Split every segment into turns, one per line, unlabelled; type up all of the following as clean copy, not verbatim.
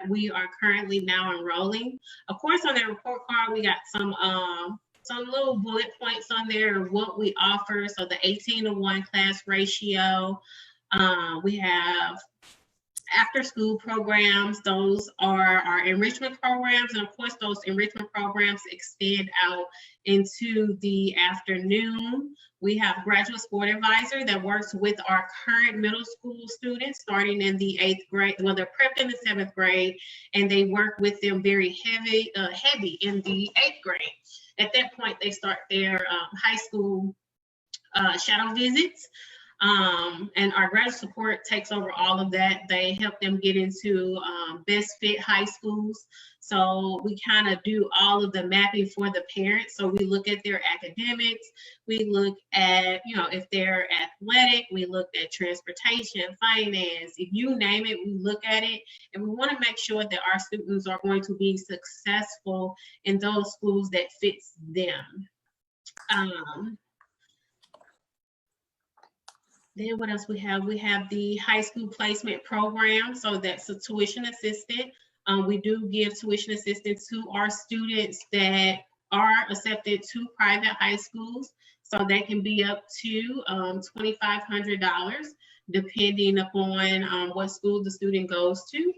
we are currently now enrolling. Of course, on that report card, we got some little bullet points on there of what we offer. So the 18-to-1 class ratio. We have after school programs. Those are our enrichment programs. And of course, those enrichment programs extend out into the afternoon. We have graduate sport advisor that works with our current middle school students starting in the 8th grade. Well, they're prepped in the 7th grade, and they work with them very heavy in the 8th grade. At that point, they start their high school shadow visits. And our graduate support takes over all of that. They help them get into best fit high schools. So we kind of do all of the mapping for the parents. So we look at their academics, we look at, if they're athletic, we look at transportation, finance, if you name it, we look at it. And we want to make sure that our students are going to be successful in those schools that fits them. Then what else we have? We have the high school placement program. So that's a tuition assistant. We do give tuition assistance to our students that are accepted to private high schools. So that can be up to $2,500 depending upon what school the student goes to.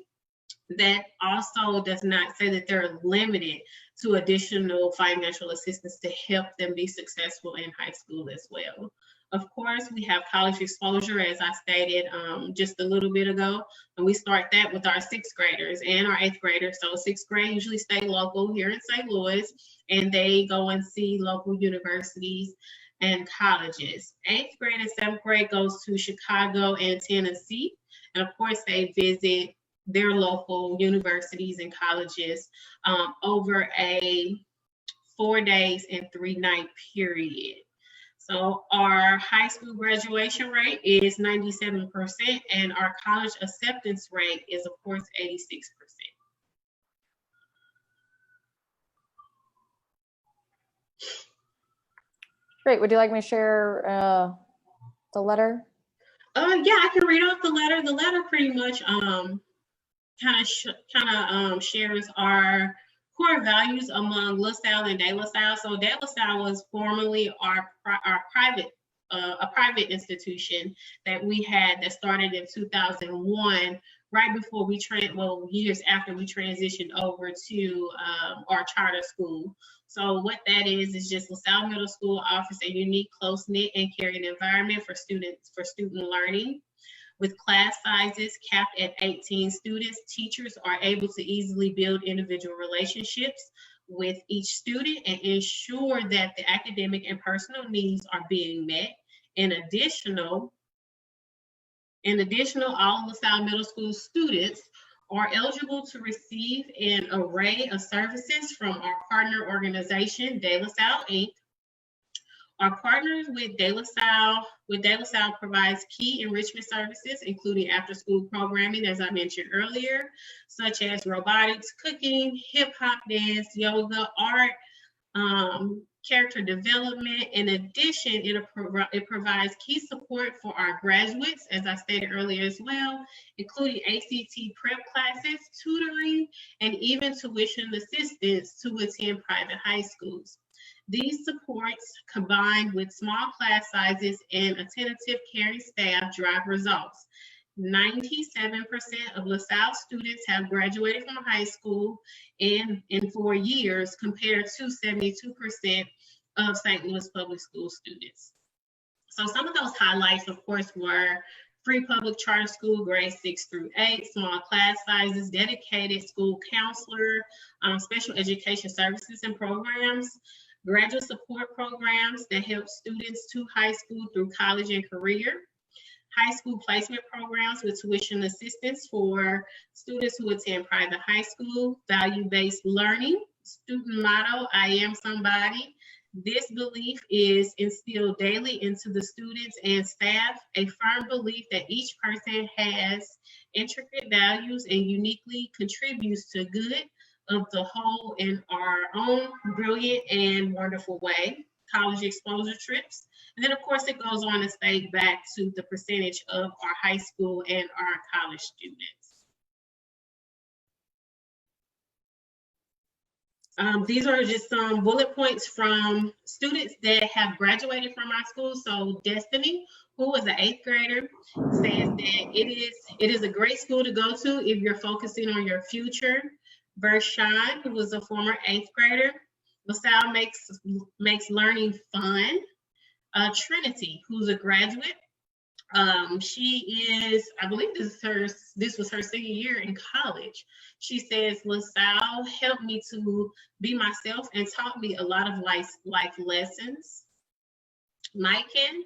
That also does not say that they're limited to additional financial assistance to help them be successful in high school as well. Of course, we have college exposure, as I stated just a little bit ago, and we start that with our 6th graders and our 8th graders. So 6th grade usually stay local here in St. Louis, and they go and see local universities and colleges. 8th grade and 7th grade goes to Chicago and Tennessee, and of course they visit their local universities and colleges over a 4 days and 3 night period. So our high school graduation rate is 97%, and our college acceptance rate is, of course, 86%.
Great. Would you like me to share the letter?
Yeah, I can read off the letter. The letter pretty much shares our core values among LaSalle and De La Salle. So De La Salle was formerly our private institution that we had that started in 2001, right before years after we transitioned over to our charter school. So what that is just LaSalle Middle School offers a unique, close-knit, and caring environment for student learning. With class sizes capped at 18 students, teachers are able to easily build individual relationships with each student and ensure that the academic and personal needs are being met. In addition, all LaSalle Middle School students are eligible to receive an array of services from our partner organization, De La Salle, Inc. Our partners with De La Salle provides key enrichment services, including after-school programming, as I mentioned earlier, such as robotics, cooking, hip-hop, dance, yoga, art, character development. In addition, it provides key support for our graduates, as I stated earlier as well, including ACT prep classes, tutoring, and even tuition assistance to attend private high schools. These supports, combined with small class sizes and attentive, caring staff, drive results. 97% of LaSalle students have graduated from high school in 4 years, compared to 72% of St. Louis public school students. So some of those highlights, of course, were free public charter school, grades 6 through 8, small class sizes, dedicated school counselor, special education services and programs, graduate support programs that help students to high school through college and career, high school placement programs with tuition assistance for students who attend private high school, value-based learning, student motto, I am somebody. This belief is instilled daily into the students and staff, a firm belief that each person has intricate values and uniquely contributes to good of the whole in our own brilliant and wonderful way. College exposure trips. And then of course it goes on to state back to the percentage of our high school and our college students. These are just some bullet points from students that have graduated from our school. So Destiny, who was an 8th grader, says that it is a great school to go to if you're focusing on your future. Vershawn, who was a former 8th grader, LaSalle makes learning fun. Trinity, who's a graduate, she is, I believe this was her senior year in college. She says, LaSalle helped me to be myself and taught me a lot of life lessons. Maiken,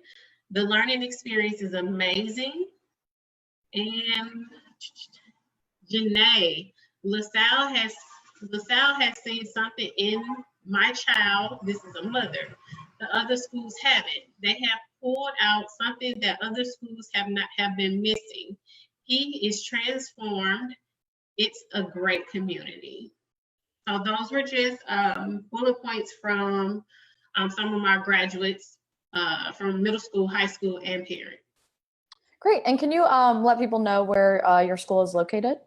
the learning experience is amazing. And Janae, LaSalle has seen something in my child. This is a mother. The other schools haven't. They have pulled out something that other schools have been missing. He is transformed. It's a great community. So those were just bullet points from some of my graduates from middle school, high school, and parent.
Great. And can you let people know where your school is located?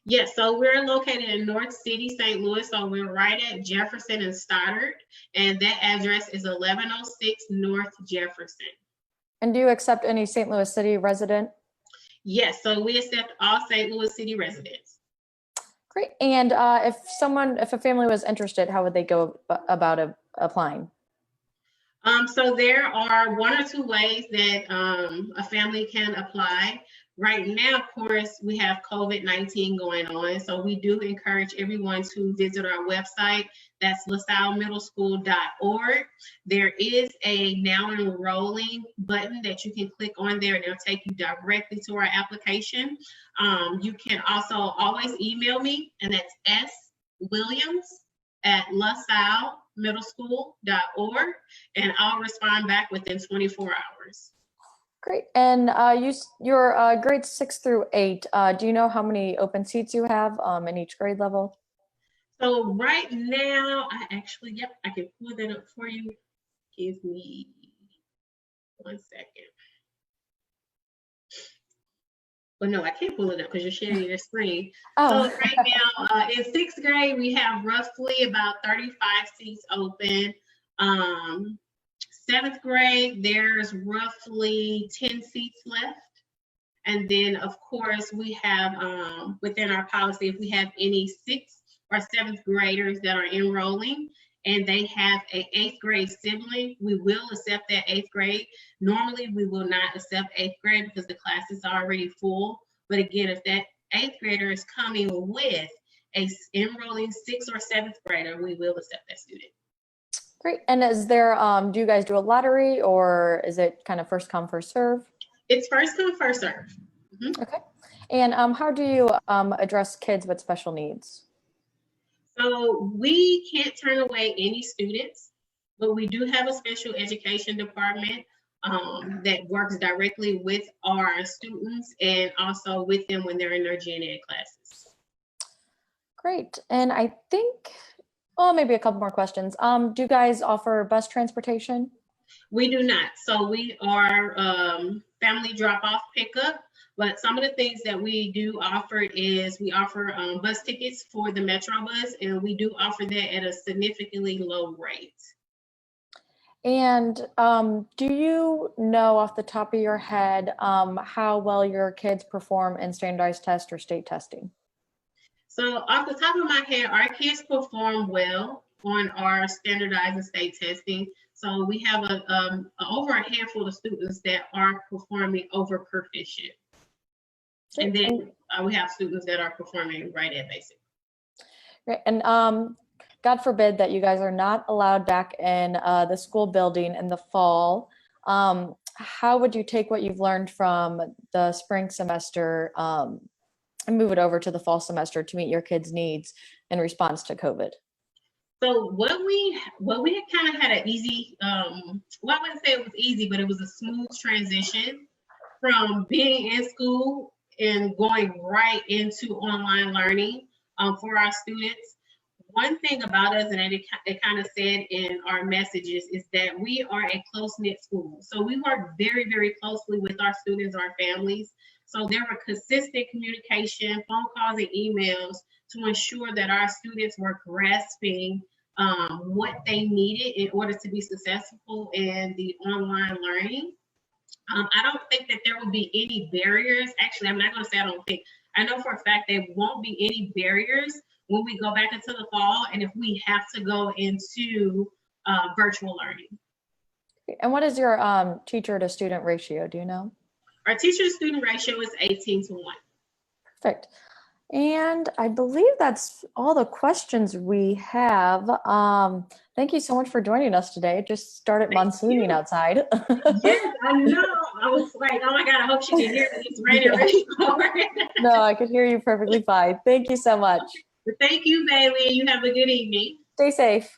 Yes, so we're located in North City, St. Louis. So we're right at Jefferson and Stoddard, and that address is 1106 North Jefferson. And
do you accept any St. Louis City resident?
Yes, so we accept all St. Louis City residents.
Great. And if a family was interested, how would they go about applying?
So there are 1 or 2 ways that a family can apply. Right now, of course, we have COVID-19 going on, so we do encourage everyone to visit our website. That's lasallemiddleschool.org. There is a now enrolling button that you can click on there, and it'll take you directly to our application. You can also always email me, and that's swilliams@lasallemiddleschool.org, and I'll respond back within 24 hours.
Great. And your grades 6 through 8, do you know how many open seats you have in each grade level?
So right now, I can pull that up for you. Give me 1 second. Well, no, I can't pull it up because you're sharing your screen.
Oh.
So right now, in 6th grade, we have roughly about 35 seats open. 7th grade, there's roughly 10 seats left. And then, of course, we have within our policy, if we have any 6th or 7th graders that are enrolling and they have an 8th grade sibling, we will accept that 8th grade. Normally, we will not accept 8th grade because the class is already full. But again, if that 8th grader is coming with a enrolling 6th or 7th grader, we will accept that student.
Great. And is there, do you guys do a lottery, or is it kind of first come, first serve?
It's first come, first serve.
Mm-hmm. Okay. And how do you address kids with special needs?
So we can't turn away any students, but we do have a special education department that works directly with our students and also with them when they're in their gen ed classes.
Great. And I think, maybe a couple more questions. Do you guys offer bus transportation?
We do not. So we are family drop-off pickup, but some of the things that we do offer is we offer bus tickets for the Metro bus, and we do offer that at a significantly low rate.
And do you know off the top of your head how well your kids perform in standardized tests or state testing?
So off the top of my head, our kids perform well on our standardized and state testing. So we have over a handful of students that are performing over proficient. And then we have students that are performing right at basic.
Right. And God forbid that you guys are not allowed back in the school building in the fall. How would you take what you've learned from the spring semester and move it over to the fall semester to meet your kids' needs in response to COVID?
So what we kind of had an easy, well, I wouldn't say it was easy, but it was a smooth transition from being in school and going right into online learning for our students. One thing about us, and it kind of said in our messages, is that we are a close-knit school. So we work very, very closely with our students, our families. So there were consistent communication, phone calls and emails to ensure that our students were grasping what they needed in order to be successful in the online learning. I don't think that there will be any barriers. Actually, I'm not going to say I don't think. I know for a fact there won't be any barriers when we go back into the fall and if we have to go into virtual learning.
And what is your teacher to student ratio? Do you know?
Our teacher to student ratio is 18-1.
Perfect. And I believe that's all the questions we have. Thank you so much for joining us today. It just started monsooning outside.
Yes, I know. I was like, oh my God, I hope she can hear me. It's raining really hard.
No, I could hear you perfectly fine. Thank you so much.
Thank you, Bailey. You have a good evening.
Stay safe.